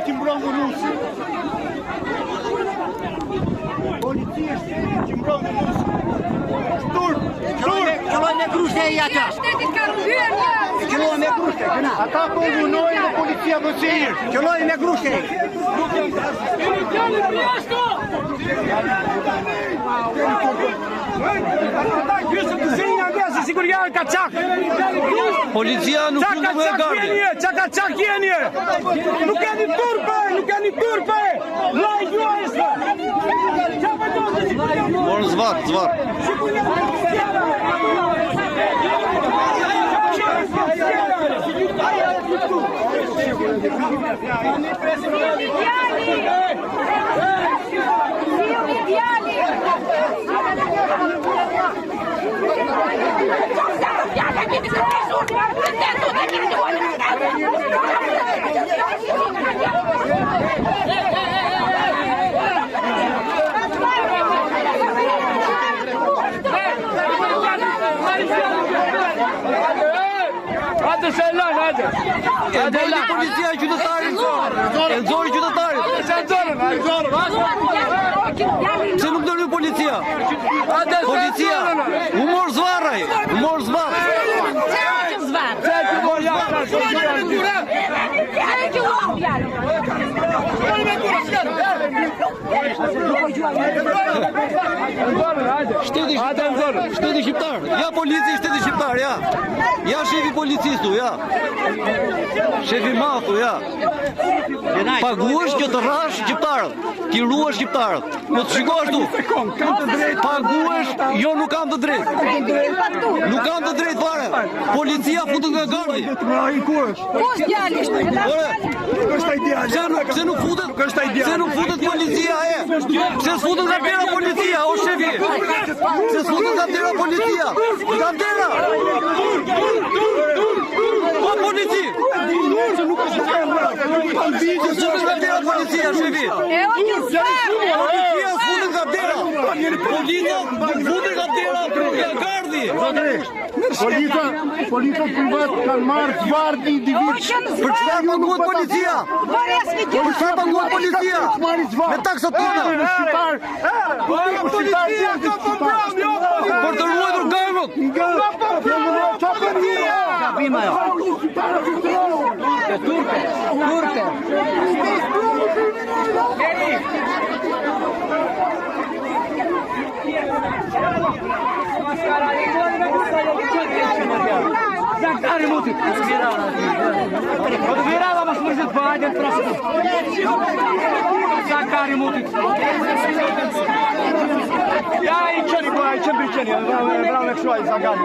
shtetit që mbron dhunuesin. Policia shtetit që mbron dhunuesin. Qëlloj me grushte e ata. Shtetit ka rrëmbyer një. Qëlloj me grushte, këna. Ata po dhunojnë dhe policia vësirë. Qëlloj me grushte. Policia nuk mund të më e gardi. Çak jeni. Nuk keni turpe. Llaj juajse. Morën zvar. E doli policia qytetarin e nxori qytetarin. Se nuk doli policia. Policia u mor zvarraj, Shteti shqiptar. Ja polici shteti shqiptar, ja. Ja shefi policistu, ja. Shefi mafu, ja. Paguash që të rrash shqiptarët. Ti ruash shqiptarët. Mos shiko ashtu. Paguash, jo nuk kam të drejtë. Nuk kam të drejtë fare. Policia futet nga gardi. Kush djali? Se nuk futet policia e. Se s'futet nga dera policia, o shefi. Se s'futet nga dera policia. Nga dera. Po polici. Se s'futet nga dera policia, shefi. Policia s'futet nga dera. Policia futet nga dera nga gardi. Policia privat kanë marrë zvarr një individ. Për çfarë paguhet policia? Për çfarë paguhet policia? Me taksat tona. Për të ruajtur gangut. Zakari mutit. Odbierała was może dwa, jeden prosto. Zakari mutit. Ja i czeli była, i czym bycienie. Brał jak szła i Zakari.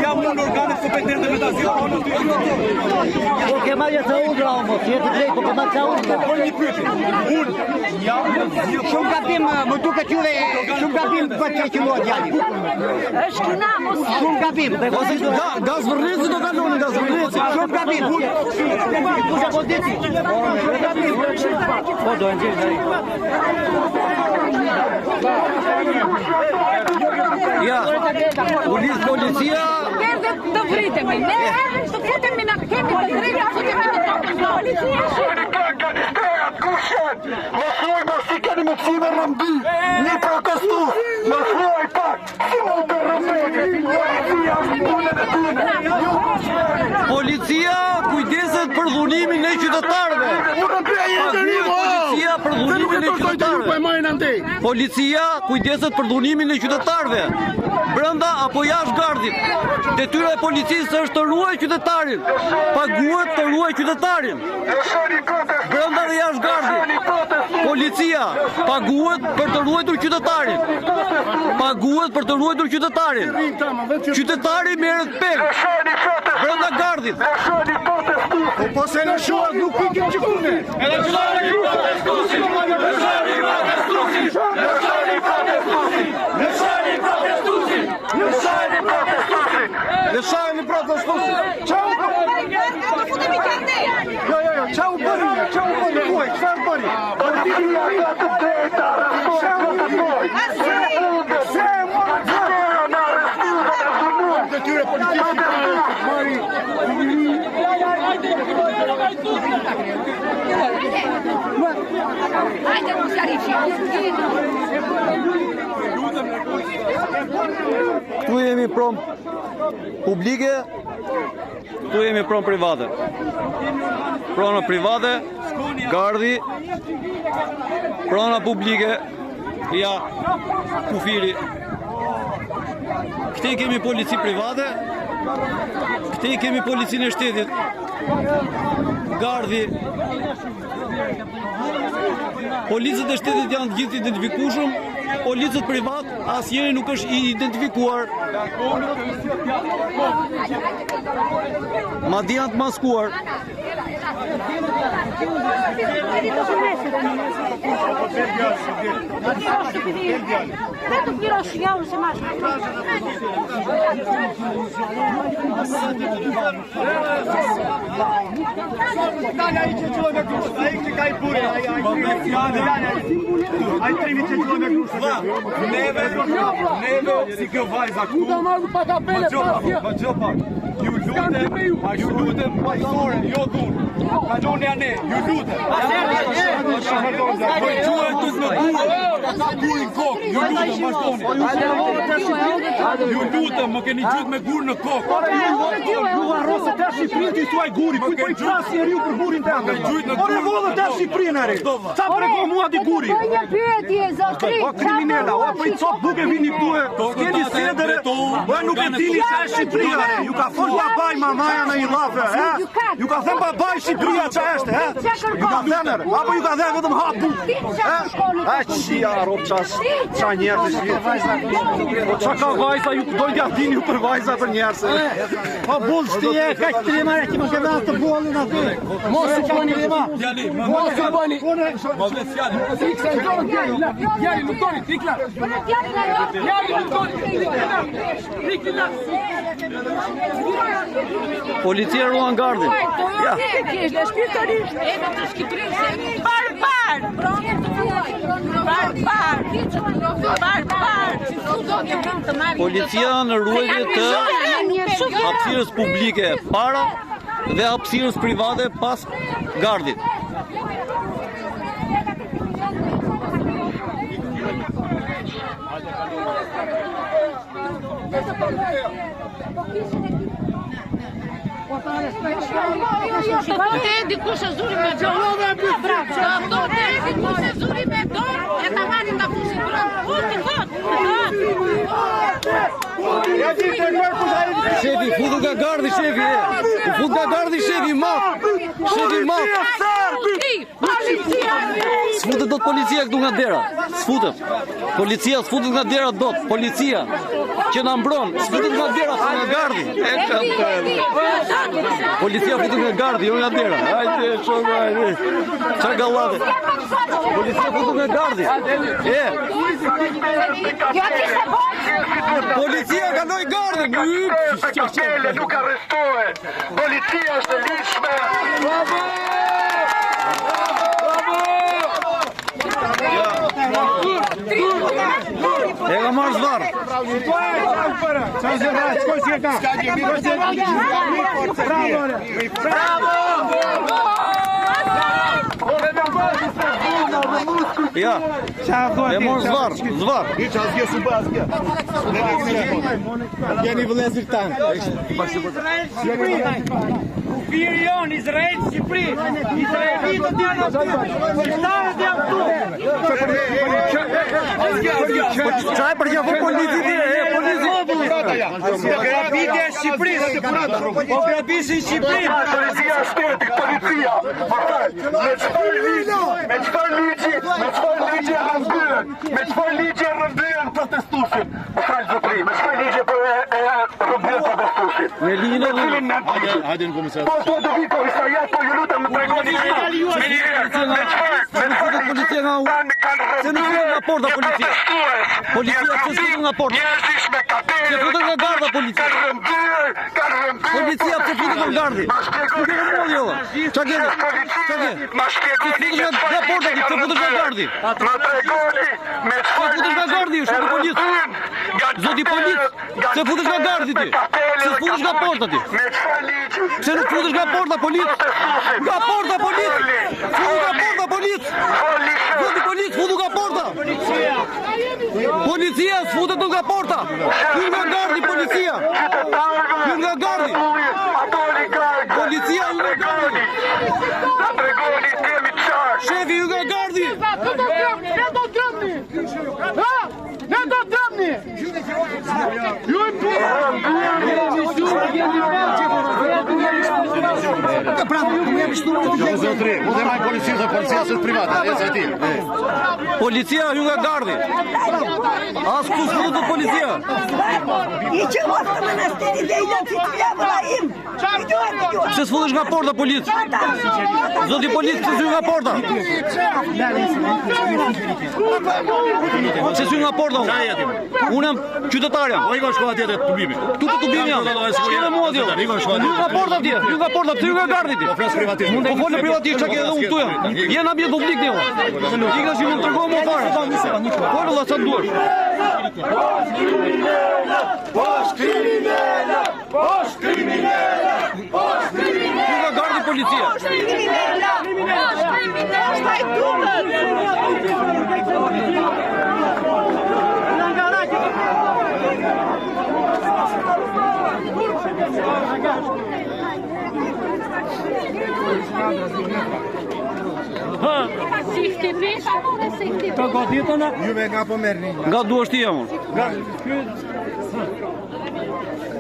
Jam unë organet kompetente me ta zgjidhur. Po ke marrë të undra mos, je të drejtë, po ke marrë të undra. Po një pyetje. Unë jam Shumë gabim, më duket juve shumë gabim për të qenë djali. Është këna mos. Shumë gabim. Gaz vërrezi do kaloni, gaz vërrezi. Shumë gabim. Kusha po deti. Po do nxjerr deri. Ja. Policia. Erdhe të vritemi. Ne erdhëm të futemi na kemi të drejtë të futemi në tokën. Policia Më thuaj ma si keni me kësime rëmbi. Një protestu. Më thuaj pak. Si më të rëmbeti. Policia kujdeset për dhunimin e qytetarëve. Unë të prej e të rimo. Policia për dhunimin e qytetarëve. E majnë andej. Policia kujdeset për dhunimin e qytetarëve, brenda apo jashtë gardit. Detyra e policisë është të ruajë qytetarin, paguhet të ruajë qytetarin. Brenda dhe jashtë gardit, policia paguhet për të ruajtur qytetarin. Paguhet për të ruajtur qytetarin. Qytetari merret pegë brenda gardit. Po se në shuar nuk pikim që kune. Lëshoni protestusin! Lëshoni protestusin! Lëshoni protestusin! Lëshoni protestusin! Lëshoni protestusin! Lëshoni protestusin! Çau! Jo, çau bëri, kuaj, çfarë bëri? Policia ka të drejta, raportet të moj. Se mund të në arrestuar e zëmur. Detyre policisë marri. Hajde, mos arrivi. Këtu jemi prom publike, këtu jemi prom private. Prona private, gardi, prona publike, ja, kufiri. Këte kemi polici private, këte kemi policinë e shtetit, gardi. Policët e shtetit janë të gjithë identifikueshëm, policët privat asnjëri nuk është i identifikuar. Madje janë të maskuar. Neve, si kjo vajza këtu, ju lutem pajtore, jo dhunë. Kaloni anë, ju lutem. Gurin kokë, ju lutem vazhdoni. Ju lutem, më keni gjut me gur në kokë. Ju harrose të Shqipërinë të i thuaj guri, ku i pras njeriu për gurin të ande. Ore vodë të Shqipërinë are. Sa preko mua di guri. Po një pyetje, zotri. O kriminella, o për i copë duke vini këtu e keni sedere, o nuk e dini se e Shqipëria. Ju ka thonë babaj mamaja në i lafe, he? Ju ka thënë babaj Shqipëria që eshte, he? Ju ka thënë, apo ju ka thënë vetëm hapu, he? E qia, rob qas, qa njerë të shqipë. Qa ka vajza, ju dojnë ja dini ju për vajza për njerës. Po bull shtije, ka që trimare, që më këve të bullin aty. Mos u bëni rima. Mos u bëni. Jali, nuk doni, tikla. Jali, nuk doni. Policia ruan gardin. Ja. Policia në ruajtje të hapësirës publike para dhe hapësirës private pas gardit. Te dikush e zuri me dorë. Bravo. Te dikush e zuri me dorë e ta marrin ta fusin brenda. Shefi, futu nga gardi, shefi, futu nga gardi, shefi, maf. Shefi, maf. S'futet do të policia këtu nga dera. S'futet. Policia s'futet nga dera dot. Policia që na mbron, s'futet nga dera, nga gardi. Policia futet nga gardi, jo nga dera. Hajde, shoh, hajde. Çfarë gallate? Policia futet nga gardi. Policia kaloi gardin. Spektakele nuk arrestohet. Policia është e lishme. Bravo! E ka marrë zvarë. Ja, e morë zvarë. Jeni vëllezër tanë. Birë janë, Izrael, Shqipëri. Izraelitët janë aty. Shqiptarët janë këtu. Çaj për javë politikë, Grabitja e Shqipërisë. Po grabisin Shqipërinë. Policia shtetit, policia. Me çfarë ligji rrëmbyen protestuesit? Me çfarë zotëri? Me çfarë ligji rrëmbyen protestuesit? Me ligjin e Hajde në komisar. Po do vi komisariat, po ju lutem më tregoni. policia nga u. Se nuk vjen nga porta policia. Policia se futet nga porta. Se futet nga garda policia. Policia se futet nga gardi. Nuk e mund jo. Çfarë ke? Se futet nga porta, se futet nga gardi. Më tregoni me Se futet nga gardi, është në policë. Zoti polic, se futesh nga gardi ti. Se futesh nga porta ti. me çfarë ligji? Se nuk futesh nga porta polic. Nga porta polic. Futu nga porta polic. Zoti polic, futu nga porta. Policia futet nga porta. Hyn nga gardi policia. Hyn nga gardi. Policia hyn nga gardi. Na tregoni temi çfarë? Shefi hyn nga gardi. Ne do tremni! Ju e Policia hyn nga gardi. As ku futet policia. I që mos të monasteri dhe i në fitria vëllajim. Se s'futesh nga porta polic. Zoti polic, se s'hyn nga porta. Se s'hyn nga porta. Unë jam qytetar jam. O i ka shkolla tjetër të tubimi. Tu të tubim jam. Shkeve mua t'jo. Hyn nga porta t'je. Hyn nga porta, pse hyn nga gardi ti? Flas privatisht. Po folë privatisht, çka ke edhe unë këtu jam. Jena ambient publik ti. Ikra që mund të tregoj më fare. Folë valla sa duash. Hyn nga gardi policia. Juve nga po merrni. Nga duash ti jam unë.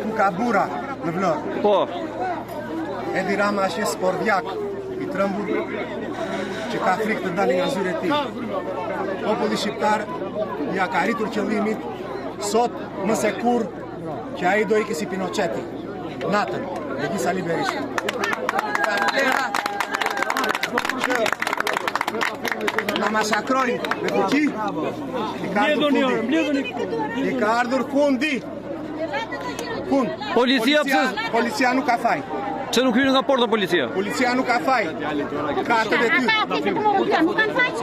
Tu ka bura në Vlorë. Po. Edi Rama është sportjak i trembur që ka frikë të dalë nga zyret e tij. Populli shqiptar ja ka arritur qëllimit sot më se kurrë që ai do ikë si Pinocheti. Natën, Regisa Liberisht. Na masakrojnë me fuqi. I ka ardhur fundi. Fund. Policia nuk ka faj. Pse nuk hyn nga porta policia? Policia nuk ka faj. Ka atë detyrë.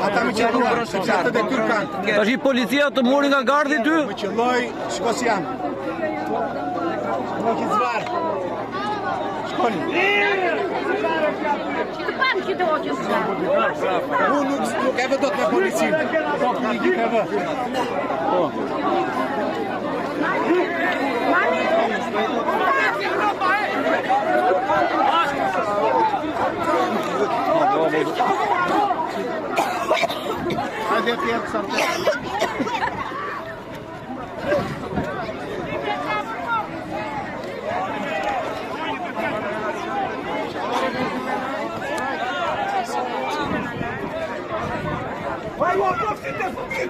Ata më qelluan, sepse atë detyrë kanë. Tash policia të mori nga gardi ty? Më qelloi Shkosian. Nuk i zvar. Shkoni. Unë nuk e vë dot me policinë. Nuk e vë. Po. Hajde tjerë sa. Vai, o povo se defender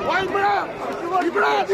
Vai, bravo! Vai, bravo!